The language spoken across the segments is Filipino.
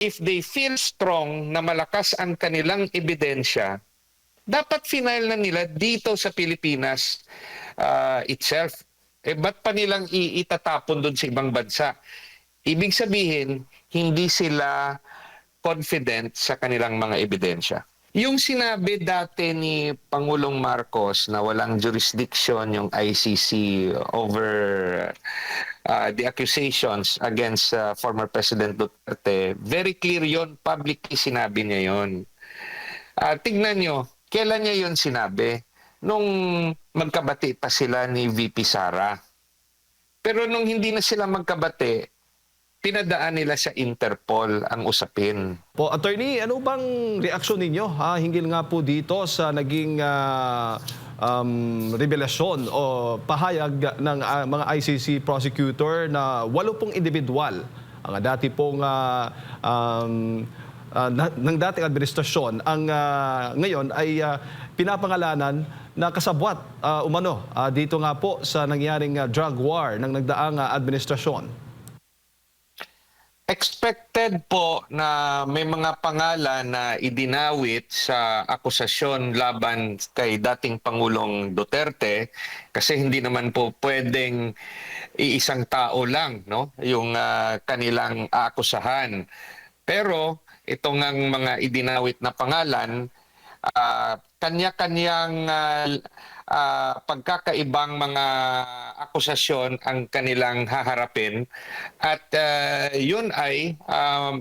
if they feel strong na malakas ang kanilang ebidensya, dapat final na nila dito sa Pilipinas itself. Ba't pa nilang itatapon doon sa ibang bansa? Ibig sabihin, hindi sila confident sa kanilang mga ebidensya. Yung sinabi dati ni Pangulong Marcos na walang jurisdiction yung ICC over the accusations against former President Duterte, very clear yon, publicly sinabi niya yon. Tignan nyo, kailan niya yon sinabi? Nung magkabati pa sila ni VP Sara. Pero nung hindi na sila magkabati, pinadaan nila sa Interpol ang usapin. Po, attorney, ano bang reaksyon ninyo hinggil nga po dito sa naging revelasyon o pahayag ng mga ICC prosecutor na 80 individual ang dati pong ng dating administrasyon ang ngayon ay pinapangalanan na kasabwat umano dito nga po sa nangyaring drug war ng nagdaang administrasyon. Expected po na may mga pangalan na idinawit sa akusasyon laban kay dating Pangulong Duterte kasi hindi naman po pwedeng iisang tao lang, no, yung kanilang aakusahan. Pero itong mga idinawit na pangalan, kanya-kanyang pagkakaibang mga akusasyon ang kanilang haharapin at yun ay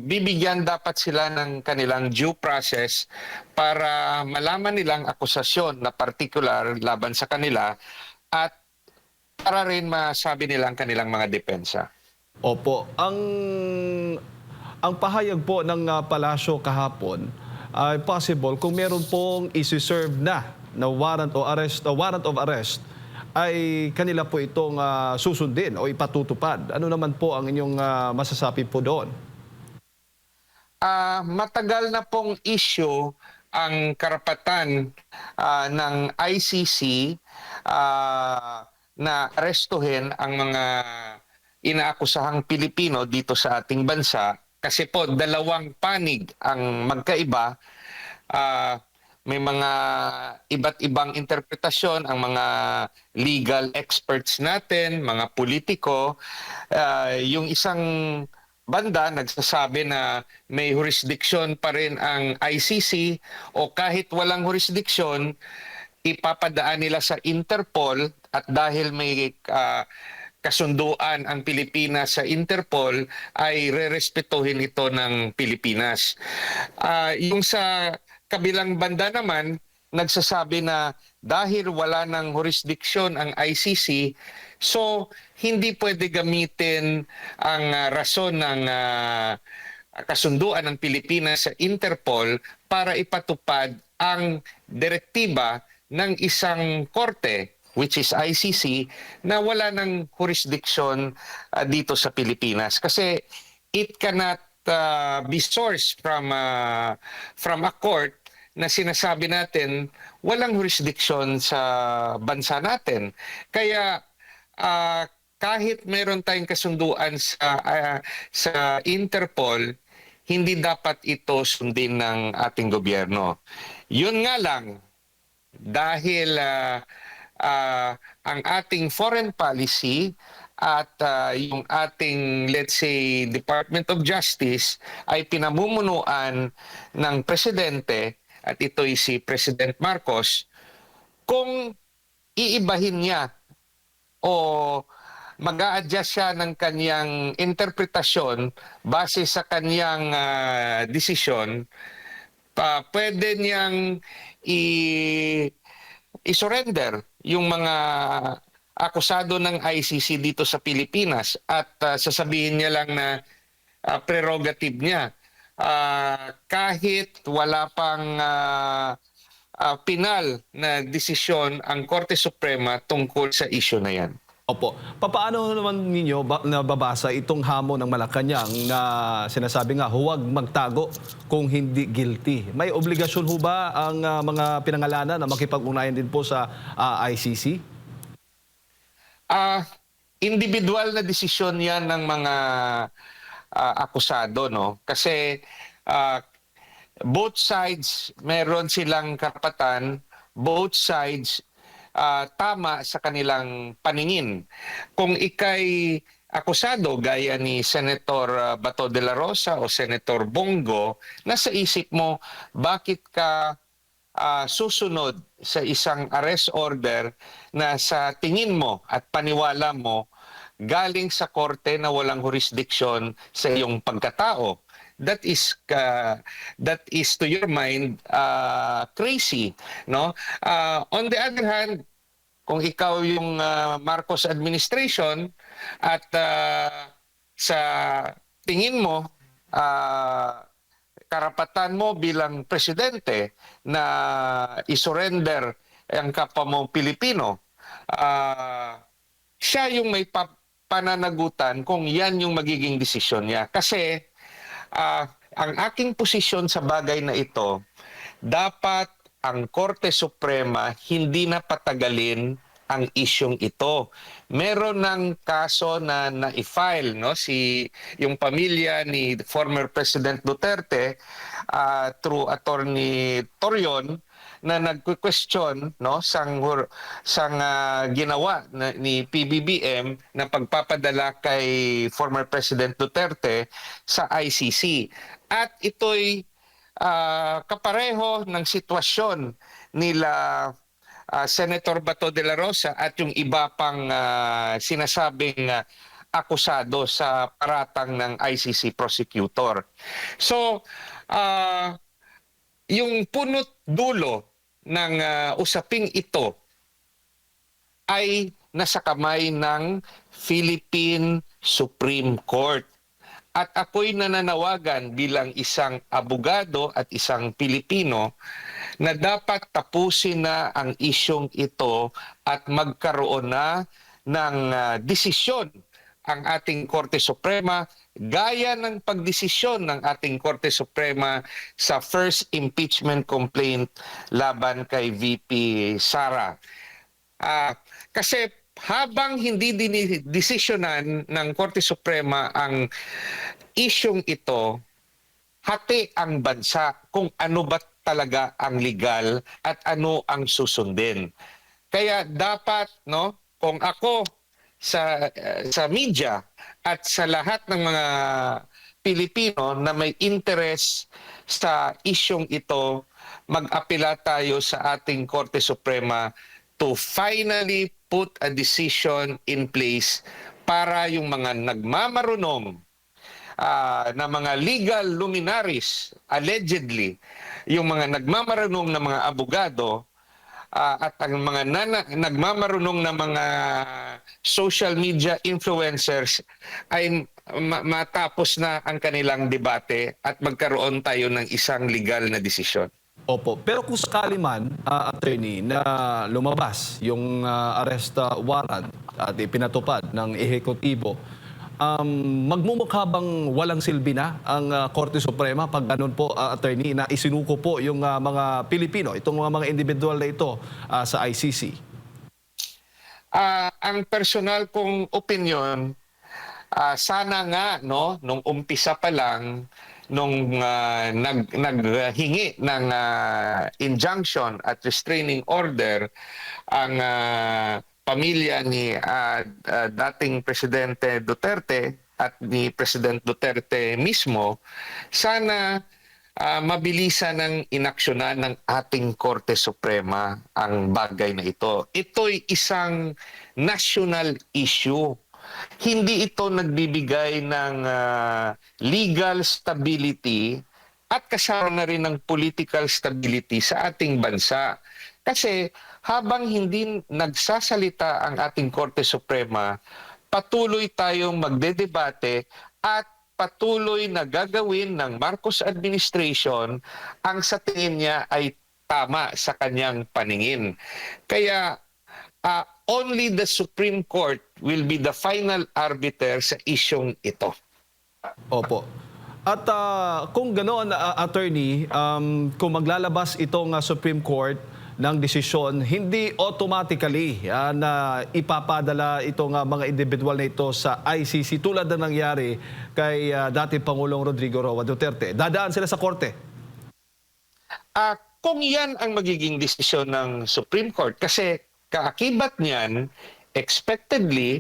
bibigyan dapat sila ng kanilang due process para malaman nilang akusasyon na particular laban sa kanila at para rin masabi nilang kanilang mga depensa. Opo, ang pahayag po ng palasyo kahapon ay possible kung meron pong isi-serve na warrant of arrest ay kanila po itong susundin o ipatutupad. Ano naman po ang inyong masasabi po doon? Matagal na pong issue ang karapatan ng ICC na arestuhin ang mga inaakusahang Pilipino dito sa ating bansa kasi po dalawang panig ang magkaiba. May mga iba't ibang interpretasyon ang mga legal experts natin, mga politiko. Yung isang banda nagsasabi na may jurisdiction pa rin ang ICC o kahit walang jurisdiction, ipapadaan nila sa Interpol at dahil may kasunduan ang Pilipinas sa Interpol ay rerespetuhin ito ng Pilipinas. Yung sa kabilang banda naman, nagsasabi na dahil wala ng jurisdiction ang ICC, so hindi pwede gamitin ang rason ng kasunduan ng Pilipinas sa Interpol para ipatupad ang direktiba ng isang korte, which is ICC, na wala ng jurisdiction dito sa Pilipinas. Kasi it cannot be sourced from a court na sinasabi natin walang jurisdiction sa bansa natin. Kaya kahit meron tayong kasunduan sa Interpol, hindi dapat ito sundin ng ating gobyerno. Yun nga lang, dahil ang ating foreign policy at yung ating, let's say, Department of Justice ay pinamumunuan ng presidente, at ito'y si President Marcos, kung iibahin niya o mag-a-adjust siya ng kanyang interpretasyon base sa kanyang desisyon, pwede niyang i-surrender yung mga akusado ng ICC dito sa Pilipinas at sasabihin niya lang na prerogative niya. Kahit wala pang pinal na desisyon ang Korte Suprema tungkol sa issue na yan. Opo. Paano naman ninyo nababasa itong hamon ng Malacanang na sinasabi nga huwag magtago kung hindi guilty? May obligasyon ho ba ang mga pinangalanan na makipag-ugnayan din po sa ICC? Individual na desisyon yan ng mga akusado, no? Kasi ah, both sides meron silang karapatan, both sides tama sa kanilang paningin. Kung ikay akusado gaya ni Senator Bato de la Rosa o Senator Bongo, nasa isip mo bakit ka susunod sa isang arrest order na sa tingin mo at paniwala mo galing sa korte na walang jurisdiction sa iyong pagkatao. That is to your mind crazy, no? On the other hand, kung ikaw yung Marcos administration at sa tingin mo karapatan mo bilang presidente na isurrender ang kapwa mo Pilipino, siya yung may pananagutan kung yan yung magiging desisyon niya. Kasi ang aking posisyon sa bagay na ito, dapat ang Korte Suprema hindi na patagalin ang isyong ito. Meron ng kaso na na-file, no, yung pamilya ni former President Duterte through Attorney Torion na nag-question, no, sang ginawa ni PBBM na pagpapadala kay former President Duterte sa ICC. At ito'y kapareho ng sitwasyon nila Senator Bato de la Rosa at yung iba pang sinasabing akusado sa paratang ng ICC prosecutor. So, yung punot dulo ng usaping ito ay nasa kamay ng Philippine Supreme Court. At ako'y nananawagan bilang isang abogado at isang Pilipino na dapat tapusin na ang isyong ito at magkaroon na ng desisyon ang ating Korte Suprema gaya ng pagdesisyon ng ating Korte Suprema sa first impeachment complaint laban kay VP Sara. Kasi habang hindi dinisisyonan ng Korte Suprema ang isyong ito, hati ang bansa kung ano ba talaga ang legal at ano ang susundin. Kaya dapat, no, kung ako sa media at sa lahat ng mga Pilipino na may interest sa isyong ito, mag-apela tayo sa ating Korte Suprema to finally put a decision in place para yung mga nagmamarunong na mga legal luminaries, allegedly, yung mga nagmamarunong na mga abogado at ang mga nagmamarunong na mga social media influencers ay matapos na ang kanilang debate at magkaroon tayo ng isang legal na desisyon. Opo. Pero kung sakali man, attorney, na lumabas yung arrest warrant at ipinatupad ng ehekutibo, magmumukha bang walang silbi na ang Korte Suprema pag ganun po, attorney, na isinuko po yung mga Pilipino, itong mga individual na ito sa ICC? Ang personal kong opinion, sana nga, no, nung umpisa pa lang, nung naghingi ng injunction at restraining order ang pamilya ni dating Presidente Duterte at ni President Duterte mismo, sana mabilisan ng inaksyonan ng ating Korte Suprema ang bagay na ito. Ito'y isang national issue. Hindi ito nagbibigay ng legal stability at kasama na rin ng political stability sa ating bansa. Kasi habang hindi nagsasalita ang ating Korte Suprema, patuloy tayong magdedebate at patuloy na gagawin ng Marcos administration ang sa tingin niya ay tama sa kanyang paningin. Kaya only the Supreme Court will be the final arbiter sa isyong ito. Opo. At kung ganoon, attorney, kung maglalabas itong Supreme Court ng desisyon, hindi automatically na ipapadala itong mga individual na ito sa ICC tulad na nangyari kay dating Pangulong Rodrigo Roa Duterte. Dadaan sila sa korte. Kung yan ang magiging desisyon ng Supreme Court, kasi kaakibat niyan, expectedly,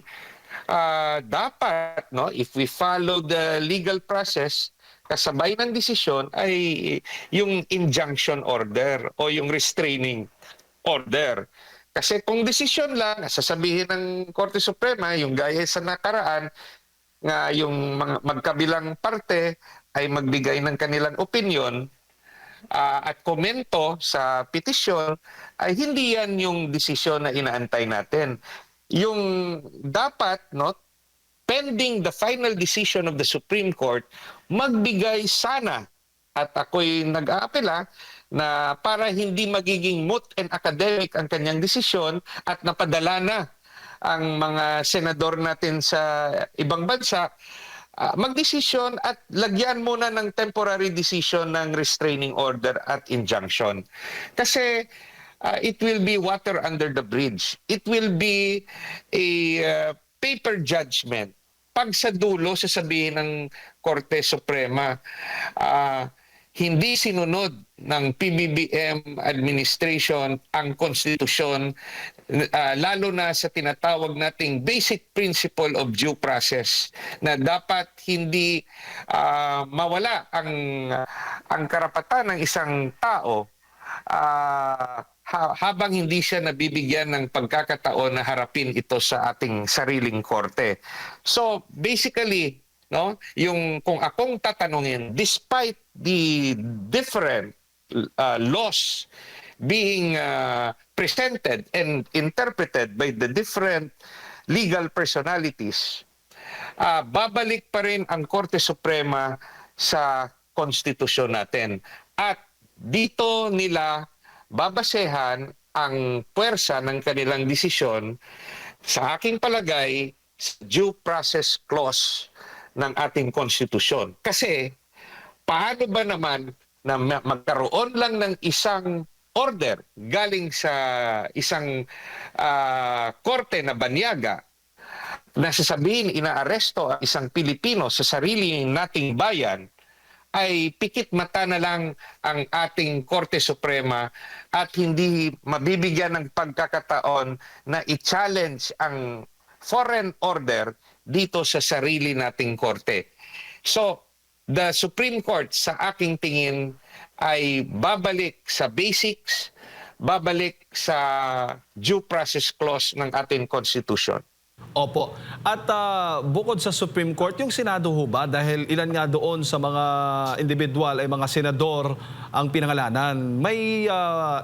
dapat, no, if we follow the legal process, kasabay ng desisyon ay yung injunction order o yung restraining order. Kasi kung desisyon lang, sasabihin ng Korte Suprema, yung gaya sa nakaraan, nga yung mga magkabilang parte ay magbigay ng kanilang opinion, at komento sa petisyon, ay hindi yan yung desisyon na inaantay natin. Yung dapat, no, pending the final decision of the Supreme Court, magbigay sana, at ako'y nag-aapela, na para hindi magiging moot and academic ang kanyang desisyon at napadala na ang mga senador natin sa ibang bansa, magdesisyon at lagyan muna ng temporary decision ng restraining order at injunction. Kasi it will be water under the bridge. It will be a paper judgment. Pag sa dulo, sasabihin ng Korte Suprema, hindi sinunod ng PBBM administration ang konstitusyon, lalo na sa tinatawag nating basic principle of due process, na dapat hindi mawala ang karapatan ng isang tao habang hindi siya nabibigyan ng pagkakataon na harapin ito sa ating sariling korte. So basically, no, yung kung akong tatanungin, despite the different laws being presented and interpreted by the different legal personalities, babalik pa rin ang Korte Suprema sa konstitusyon natin. At dito nila babasehan ang puwersa ng kanilang desisyon, sa aking palagay, due process clause ng ating konstitusyon. Kasi paano ba naman na magkaroon lang ng isang order galing sa isang korte na banyaga na sasabihin inaaresto ang isang Pilipino sa sarili nating bayan, ay pikit mata na lang ang ating Korte Suprema at hindi mabibigyan ng pagkakataon na i-challenge ang foreign order dito sa sarili nating korte. So, the Supreme Court sa aking tingin ay babalik sa basics, babalik sa due process clause ng ating Constitution. Opo. At bukod sa Supreme Court, yung Senado ho ba? Dahil ilan nga doon sa mga individual ay mga senador ang pinangalanan. May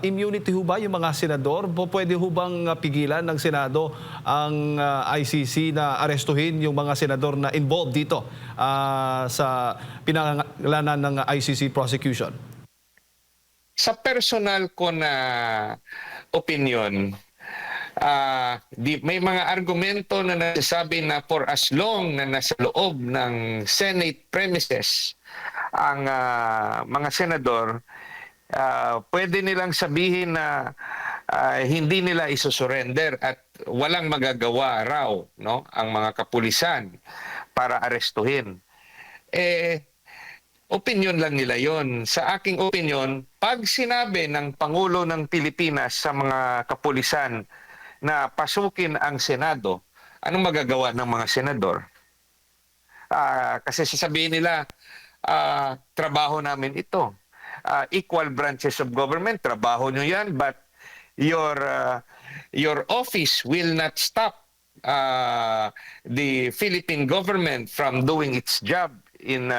immunity ho ba yung mga senador? Pwede ho bang pigilan ng Senado ang ICC na arestuhin yung mga senador na involved dito sa pinangalanan ng ICC prosecution? Sa personal ko na opinion, may mga argumento na nasasabi na for as long na nasa loob ng Senate premises ang mga senador, pwede nilang sabihin na hindi nila isusurrender at walang magagawa raw, no, ang mga kapulisan para arestuhin. Opinion lang nila yon. Sa aking opinion, pag sinabi ng Pangulo ng Pilipinas sa mga kapulisan na pasukin ang Senado, anong magagawa ng mga senador? Kasi sasabihin nila, trabaho namin ito. Equal branches of government, trabaho nyo yan, but your office will not stop the Philippine government from doing its job in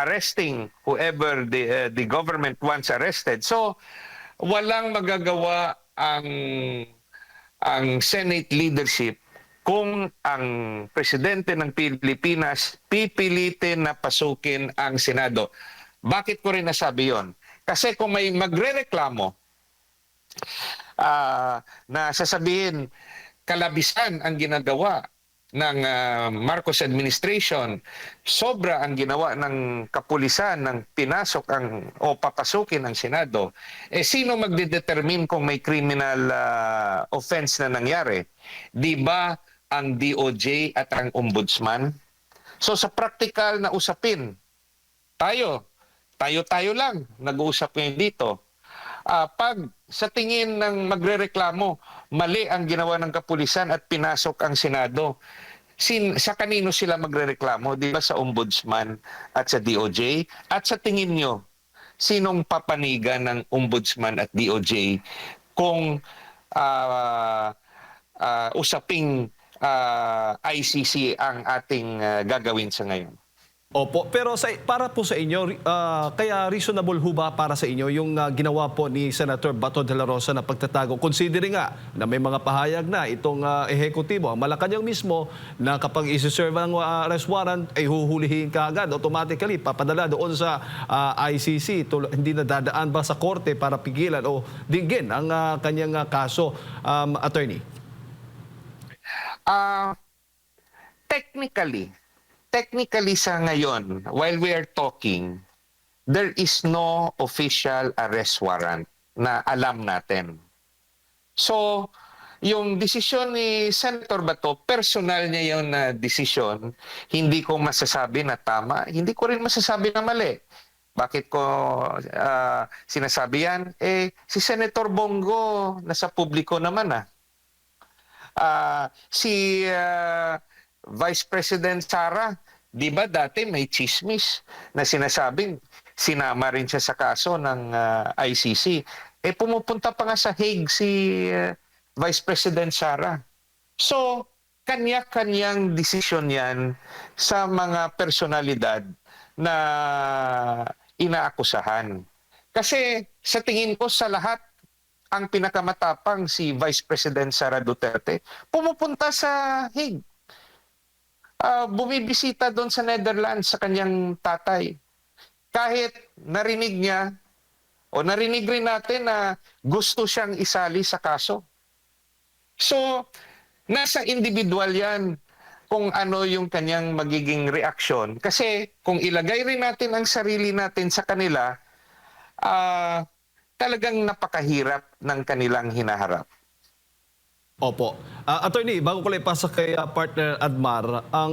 arresting whoever the government wants arrested. So, walang magagawa ang Senate leadership kung ang presidente ng Pilipinas pipilitin na pasukin ang Senado. Bakit ko rin nasabi yon? Kasi kung may magrereklamo na sasabihin kalabisan ang ginagawa ng Marcos administration. Sobra ang ginawa ng kapulisan ng pinasok o papasukin ang Senado. Sino magdedetermine kung may criminal offense na nangyari? Di ba ang DOJ at ang Ombudsman? So sa practical na usapin, tayo lang nag-uusap ngayon dito. Pag sa tingin ng magrereklamo, mali ang ginawa ng kapulisan at pinasok ang Senado, sa kanino sila magrereklamo? Di ba sa Ombudsman at sa DOJ? At sa tingin nyo, sinong papanigan ng Ombudsman at DOJ kung usaping ICC ang ating gagawin sa ngayon? Opo, pero para po sa inyo, kaya reasonable ho ba para sa inyo yung ginawa po ni Senator Bato de la Rosa na pagtatago? Considering nga na may mga pahayag na itong ehekutibo, ang Malacanang mismo, na kapag isi-serve ang arrest warrant, ay huhulihin ka agad, automatically papadala doon sa ICC. Hindi na dadaan ba sa korte para pigilan o dinggin ang kanyang kaso, attorney? Technically sa ngayon, while we are talking, there is no official arrest warrant na alam natin. So, yung desisyon ni Senator Bato, personal niya yung desisyon. Hindi ko masasabi na tama, hindi ko rin masasabi na mali. Bakit ko sinasabi yan? Si Senator Bongo nasa publiko naman si Vice President Sara, di ba dati may chismis na sinasabing sinama rin siya sa kaso ng ICC. Pumupunta pa nga sa Hague si Vice President Sara. So, kanya-kanyang desisyon yan sa mga personalidad na inaakusahan. Kasi sa tingin ko sa lahat, ang pinakamatapang si Vice President Sara Duterte, pumupunta sa Hague. Bumibisita doon sa Netherlands sa kanyang tatay. Kahit narinig niya o narinig rin natin na gusto siyang isali sa kaso. So, nasa individual yan kung ano yung kanyang magiging reaksyon. Kasi kung ilagay rin natin ang sarili natin sa kanila, talagang napakahirap ng kanilang hinaharap. Opo. Attorney, bago ko lang ipasa kay partner Admar, ang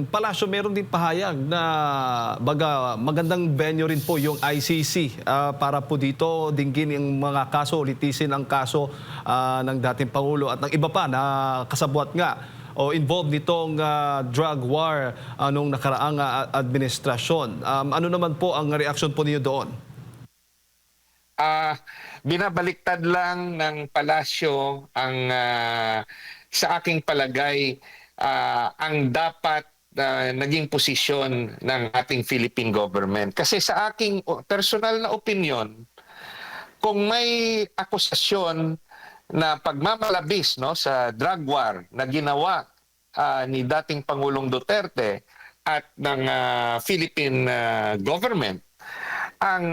palasyo meron din pahayag na magandang venue rin po yung ICC para po dito dinggin yung mga kaso, litisin ang kaso ng dating Pangulo at ng iba pa na kasabwat nga o involved nitong drug war nung nakaraang administrasyon. Ano naman po ang reaksyon po niyo doon? Binabaliktad lang ng palasyo ang sa aking palagay ang dapat naging posisyon ng ating Philippine government. Kasi sa aking personal na opinion, kung may akusasyon na pagmamalabis sa drug war na ginawa ni dating Pangulong Duterte at ng Philippine government, ang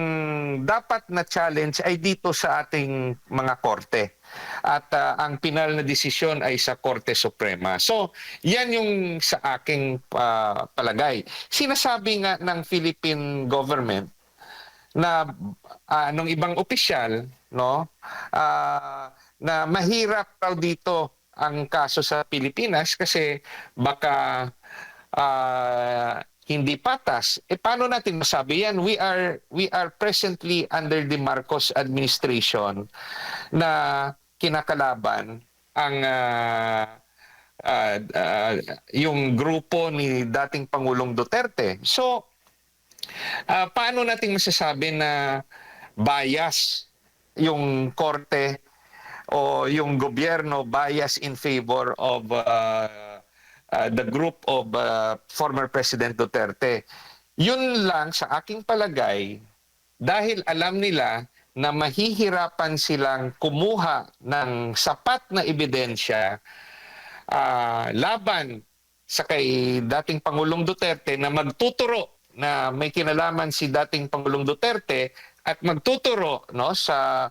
dapat na challenge ay dito sa ating mga korte. At ang pinal na desisyon ay sa Korte Suprema. So, yan yung sa aking palagay. Sinasabi nga ng Philippine government na nung ibang opisyal, na mahirap raw dito ang kaso sa Pilipinas kasi baka hindi patas. Paano natin masabi yan? We are presently under the Marcos administration na kinakalaban ang yung grupo ni dating Pangulong Duterte. So, paano natin masasabi na bias yung korte o yung gobyerno bias in favor of the group of former President Duterte? Yun lang sa aking palagay dahil alam nila na mahihirapan silang kumuha ng sapat na ebidensya laban sa kay dating Pangulong Duterte na magtuturo na may kinalaman si dating Pangulong Duterte at magtuturo sa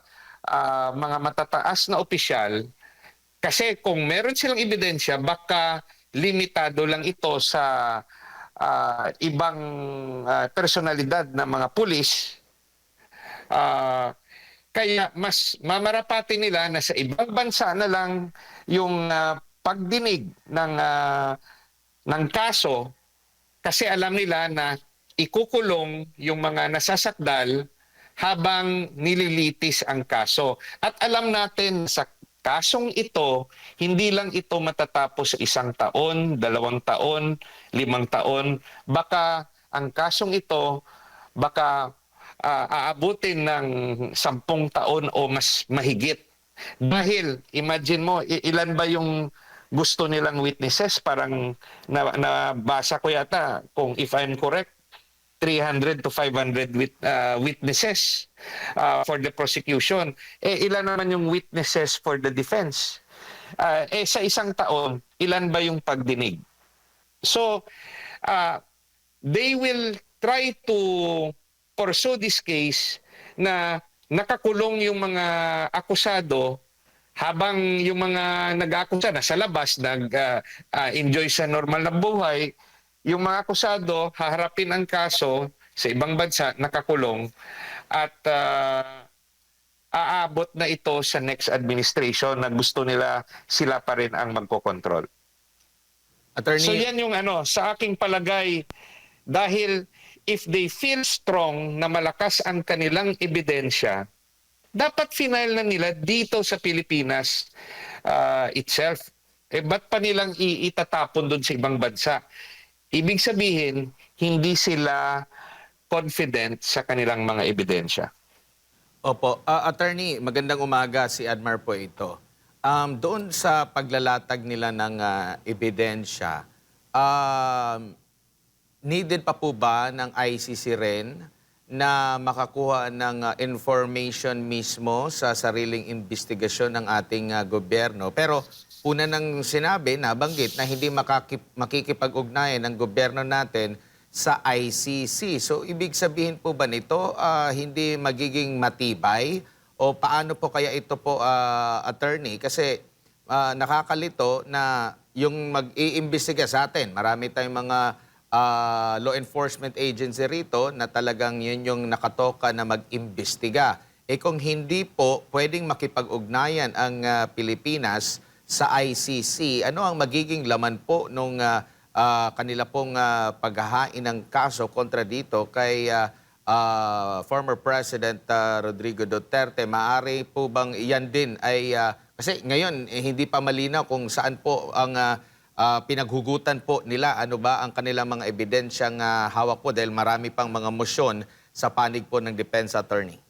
mga matataas na opisyal. Kasi kung meron silang ebidensya, baka limitado lang ito sa ibang personalidad ng mga pulis. Ah, Kaya mas mamarapati nila na sa ibang bansa na lang yung pagdinig ng kaso, kasi alam nila na ikukulong yung mga nasasakdal habang nililitis ang kaso. At alam natin sa kasong ito, hindi lang ito matatapos sa 1 taon, 2 taon, 5 taon. Baka ang kasong ito, baka aabutin ng 10 taon o mas mahigit. Dahil, imagine mo, ilan ba yung gusto nilang witnesses? Parang nabasa ko yata, kung if I'm correct, 300 to 500 witnesses for the prosecution. Ilan naman yung witnesses for the defense? Sa 1 taon, ilan ba yung pagdinig? So, uh, they will try to pursue this case na nakakulong yung mga akusado habang yung mga nag-aakusa na sa labas, nag-enjoy sa normal na buhay. Yung mga akusado, haharapin ang kaso sa ibang bansa, nakakulong, at aabot na ito sa next administration na gusto nila sila pa rin ang magkokontrol. Attorney, So yan yung sa aking palagay, dahil if they feel strong na malakas ang kanilang ebidensya, dapat final na nila dito sa Pilipinas itself. Ba't pa nilang itatapon doon sa ibang bansa? Ibig sabihin, hindi sila confident sa kanilang mga ebidensya. opo. Attorney, magandang umaga. Si Admar po ito. Doon sa paglalatag nila ng ebidensya, needed pa po ba ng ICC rin na makakuha ng information mismo sa sariling investigasyon ng ating gobyerno? Pero una nang sinabi, nabanggit na hindi makikipag-ugnayan ng gobyerno natin sa ICC. So ibig sabihin po ba nito hindi magiging matibay? O paano po kaya ito po, attorney? Kasi nakakalito na yung mag-iimbestiga sa atin, marami tayong mga law enforcement agency rito na talagang yun yung nakatoka na mag-imbestiga. Kung hindi po pwedeng makipag-ugnayan ang Pilipinas sa ICC, ano ang magiging laman po nung kanila pong paghahain ng kaso kontra dito kay former President Rodrigo Duterte? Maaari po bang iyan din ay kasi ngayon hindi pa malinaw kung saan po ang pinaghugutan po nila, ano ba ang kanilang mga ebidensyang hawak po dahil marami pang mga motion sa panig po ng defense attorney.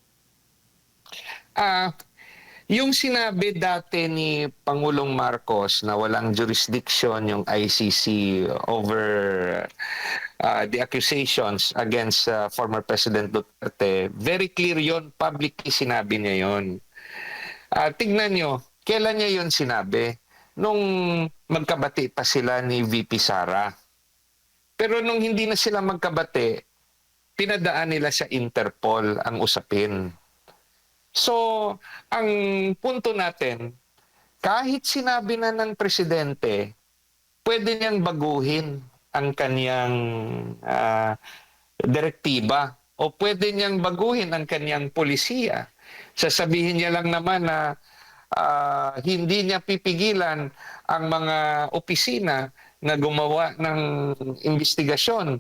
Yung sinabi dati ni Pangulong Marcos na walang jurisdiction yung ICC over the accusations against former President Duterte, very clear yon, publicly sinabi niya yon. Tignan nyo, kailan niya yon sinabi? Nung magkabati pa sila ni VP Sara. Pero nung hindi na sila magkabati, pinadaan nila sa Interpol ang usapin. So, ang punto natin, kahit sinabi na ng presidente, pwede niyang baguhin ang kaniyang direktiba o pwede niyang baguhin ang kaniyang polisiya. Sasabihin niya lang naman na hindi niya pipigilan ang mga opisina na gumawa ng investigasyon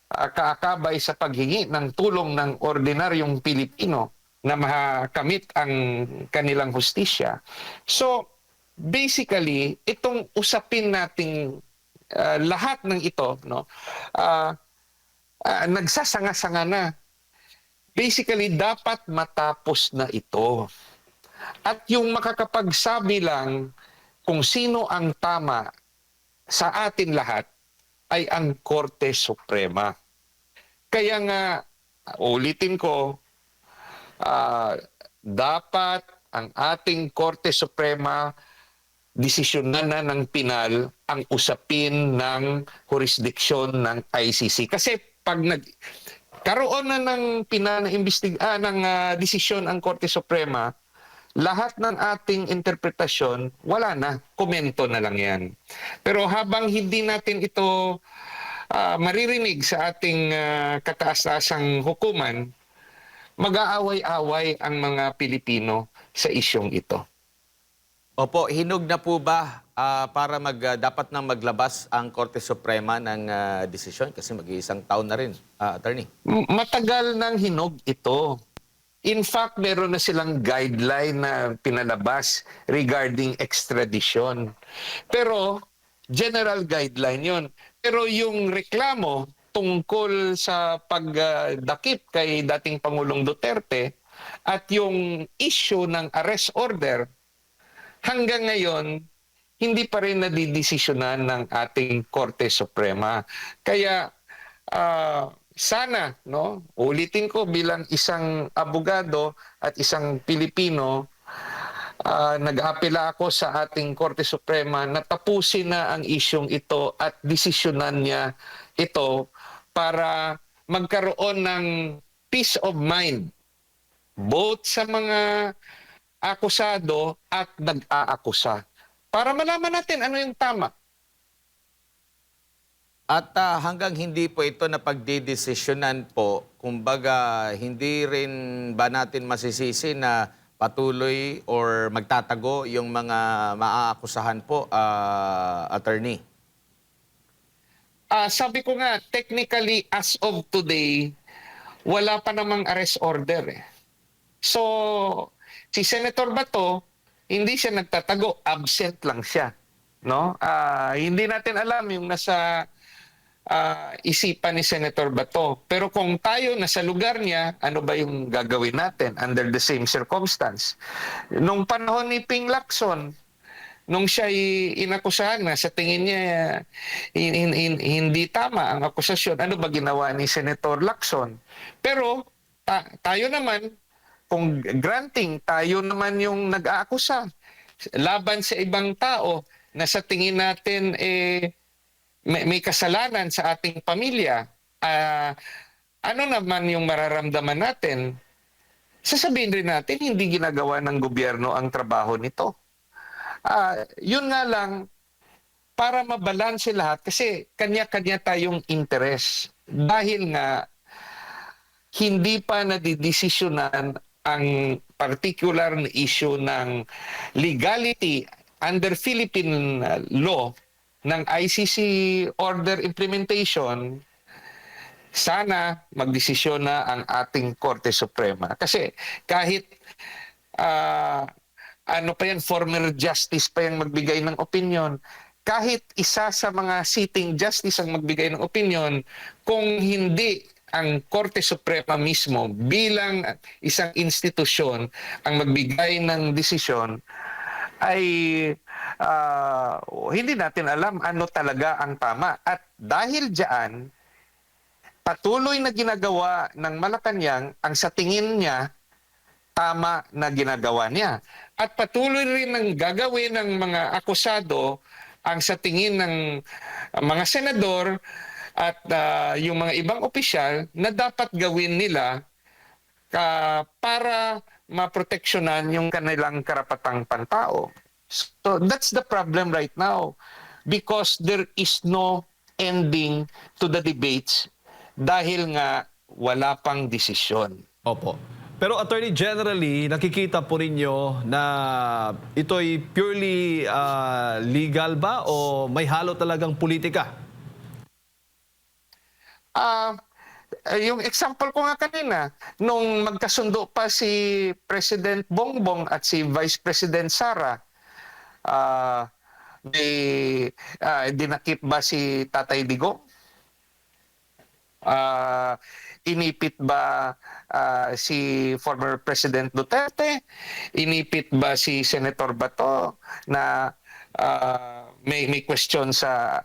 kaakabay sa paghingi ng tulong ng ordinaryong Pilipino na makamit ang kanilang hustisya. So, basically, itong usapin nating lahat ng ito, no, nagsasanga-sanga na. Basically, dapat matapos na ito. At yung makakapagsabi lang kung sino ang tama sa atin lahat ay ang Korte Suprema. Kaya nga, ulitin ko, dapat ang ating Korte Suprema desisyonan na ng pinal ang usapin ng jurisdiksyon ng ICC. Kasi pag karoon na ng pinal na desisyon ang Korte Suprema, lahat ng ating interpretasyon, wala na. Komento na lang yan. Pero habang hindi natin ito maririnig sa ating kataas-taasang hukuman, mag-aaway-away ang mga Pilipino sa isyong ito. Opo, hinog na po ba para dapat nang maglabas ang Korte Suprema ng desisyon? Kasi mag-iisang taon na rin, attorney. Matagal nang hinog ito. In fact, meron na silang guideline na pinalabas regarding extradition. Pero, general guideline yon. Pero yung reklamo tungkol sa pagdakip kay dating Pangulong Duterte at yung issue ng arrest order, hanggang ngayon, hindi pa rin nadidesisyonan ng ating Korte Suprema. Kaya, sana, no, ulitin ko bilang isang abogado at isang Pilipino, nag-aapela ako sa ating Korte Suprema na tapusin na ang isyong ito at desisyonan niya ito para magkaroon ng peace of mind both sa mga akusado at nag-aakusa para malaman natin ano yung tama. At hanggang hindi po ito na pagdidesisyonan po, kumbaga hindi rin ba natin masisisi na patuloy or magtatago yung mga maaakusahan po, attorney? Sabi ko nga, technically as of today, wala pa namang arrest order eh. So, si Senator Bato, hindi siya nagtatago, absent lang siya. No? Hindi natin alam yung nasa isipan ni Senator Bato. Pero kung tayo nasa lugar niya, ano ba yung gagawin natin under the same circumstance? Nung panahon ni Ping Lacson, nung siya inakusahan na sa tingin niya hindi tama ang akusasyon, ano ba ginawa ni Senator Lacson? Pero tayo naman, kung granting, tayo naman yung nag-aakusa laban sa ibang tao na sa tingin natin may kasalanan sa ating pamilya, ano naman yung mararamdaman natin? Sasabihin rin natin, hindi ginagawa ng gobyerno ang trabaho nito. Yun nga lang, para mabalanse lahat, kasi kanya-kanya tayong interes. Dahil nga, hindi pa nadidesisyonan ang particular na issue ng legality under Philippine law ng ICC order implementation, sana magdesisyon na ang ating Korte Suprema. Kasi kahit ano pa yan, former justice pa yung magbigay ng opinion, kahit isa sa mga sitting justice ang magbigay ng opinion, kung hindi ang Korte Suprema mismo bilang isang institusyon ang magbigay ng desisyon, ay hindi natin alam ano talaga ang tama. At dahil diyan, patuloy na ginagawa ng Malacanang ang sa tingin niya tama na ginagawa niya. At patuloy rin ang gagawin ng mga akusado ang sa tingin ng mga senador at yung mga ibang opisyal na dapat gawin nila para maproteksyonan yung kanilang karapatang pantao. So that's the problem right now because there is no ending to the debates dahil nga wala pang desisyon. Opo. Pero Attorney, generally, nakikita po ninyo na ito'y purely legal ba o may halo talagang politika? Yung example ko nga kanina, nung magkasundo pa si President Bongbong at si Vice President Sara, dinakip ba si Tatay Digong? Inipit ba si former President Duterte? Inipit ba si Senator Bato na may question sa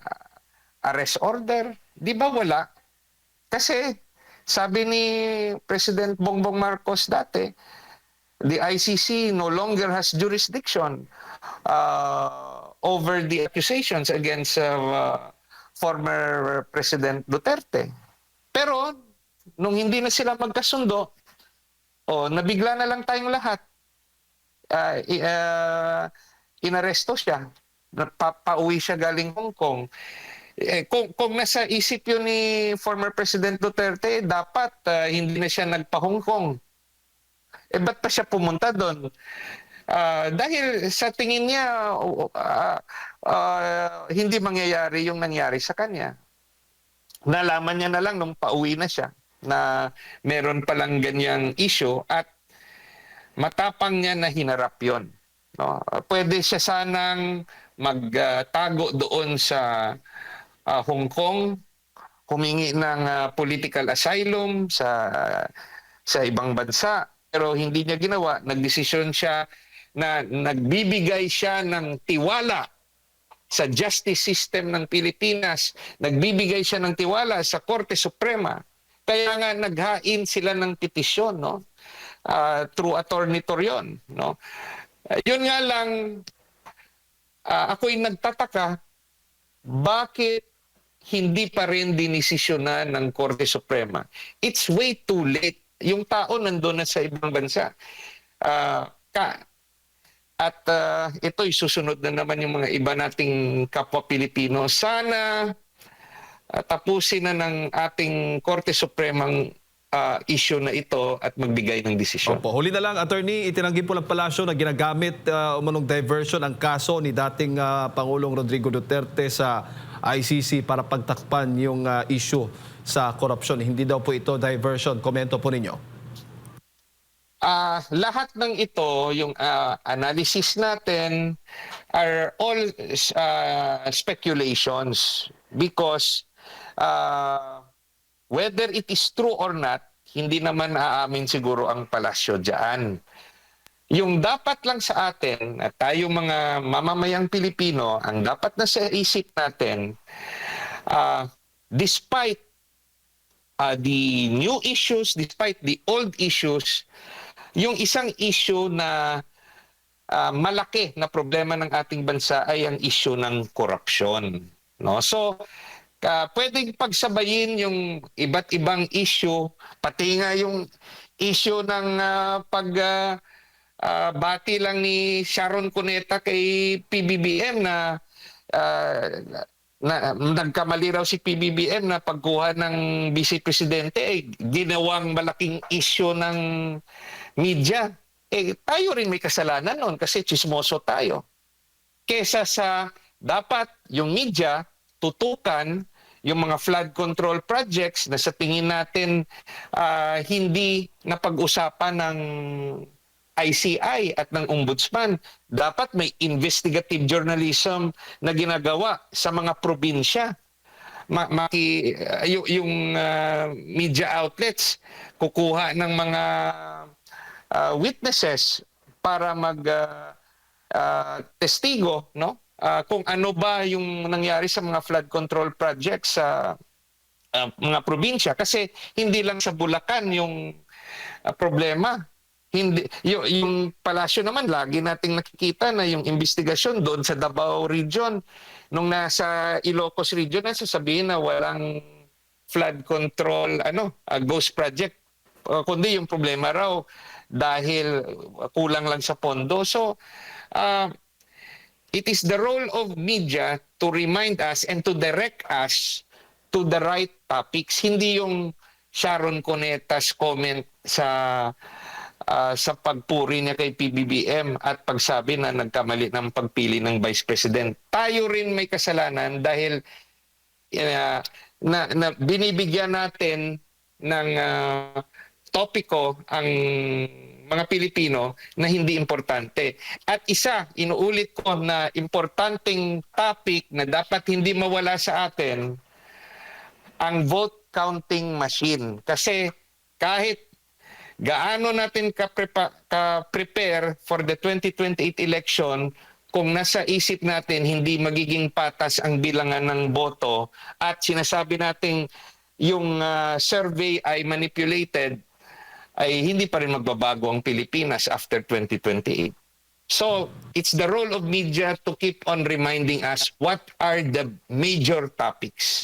arrest order? Di ba wala? Kasi sabi ni President Bongbong Marcos dati, the ICC no longer has jurisdiction over the accusations against former President Duterte. Pero nung hindi na sila magkasundo, nabigla na lang tayong lahat. inaresto siya. Pauwi siya galing Hong Kong. Kung nasa isip yun ni former President Duterte, dapat hindi na siya nagpa-Hong Kong. Ba't pa siya pumunta doon? Dahil sa tingin niya, hindi mangyayari yung nangyari sa kanya. Nalaman niya na lang nung pauwi na siya na meron palang ganyang issue at matapang niya na hinarap yon. No? Pwede siya sanang magtago doon sa Hong Kong, humingi ng political asylum sa ibang bansa, pero hindi niya ginawa. Nagdesisyon siya na nagbibigay siya ng tiwala sa justice system ng Pilipinas, nagbibigay siya ng tiwala sa Korte Suprema. Kaya nga naghain sila ng petisyon, no? Through Attorney Torion, no? Yun nga lang, ako'y nagtataka, bakit hindi pa rin dinisisyonan ng Korte Suprema? It's way too late. Yung tao nandun na sa ibang bansa. Ito'y susunod na naman yung mga iba nating kapwa Pilipino. Sana tapusin na ng ating Korte Supremang issue na ito at magbigay ng desisyon. Opo. Huli na lang, Attorney, itinanggi po ng palasyo na ginagamit umanong diversion ang kaso ni dating Pangulong Rodrigo Duterte sa ICC para pagtakpan yung issue sa korupsyon. Hindi daw po ito diversion. Komento po ninyo. Lahat ng ito, yung analysis natin, are all speculations because whether it is true or not, hindi naman aamin siguro ang palasyo dyan. Yung dapat lang sa atin, at tayo mga mamamayang Pilipino, ang dapat na sa isip natin, despite the new issues, despite the old issues, yung isang issue na malaki na problema ng ating bansa ay ang issue ng korupsyon. No? So, pwedeng pagsabayin yung iba't ibang issue, pati nga yung issue ng bati lang ni Sharon Cuneta kay PBBM na nagkamali raw si PBBM na pagkuha ng Vice Presidente ginawang malaking issue ng media. Tayo rin may kasalanan noon kasi chismoso tayo. Kesa sa dapat yung media tutukan yung mga flood control projects na sa tingin natin hindi napag-usapan ng ICI at ng Ombudsman. Dapat may investigative journalism na ginagawa sa mga probinsya. Yung media outlets kukuha ng mga witnesses para testigo, no? Kung ano ba yung nangyari sa mga flood control projects sa mga probinsya. Kasi hindi lang sa Bulacan yung problema. Hindi, yung palasyo naman, lagi nating nakikita na yung investigasyon doon sa Davao Region. Nung nasa Ilocos Region, sasabihin na walang flood control, ghost project. Kundi yung problema raw dahil kulang lang sa pondo. So, it is the role of media to remind us and to direct us to the right topics. Hindi yung Sharon Cuneta's comment sa pagpuri niya kay PBBM at pagsabi na nagkamali ng pagpili ng Vice President. Tayo rin may kasalanan dahil na binibigyan natin ng topiko ang mga Pilipino na hindi importante. At inuulit ko na importanteng topic na dapat hindi mawala sa atin, ang vote counting machine. Kasi kahit gaano natin ka-prepare for the 2028 election, kung nasa isip natin hindi magiging patas ang bilangan ng boto at sinasabi natin yung survey ay manipulated, ay hindi pa rin magbabago ang Pilipinas after 2028. So, it's the role of media to keep on reminding us what are the major topics.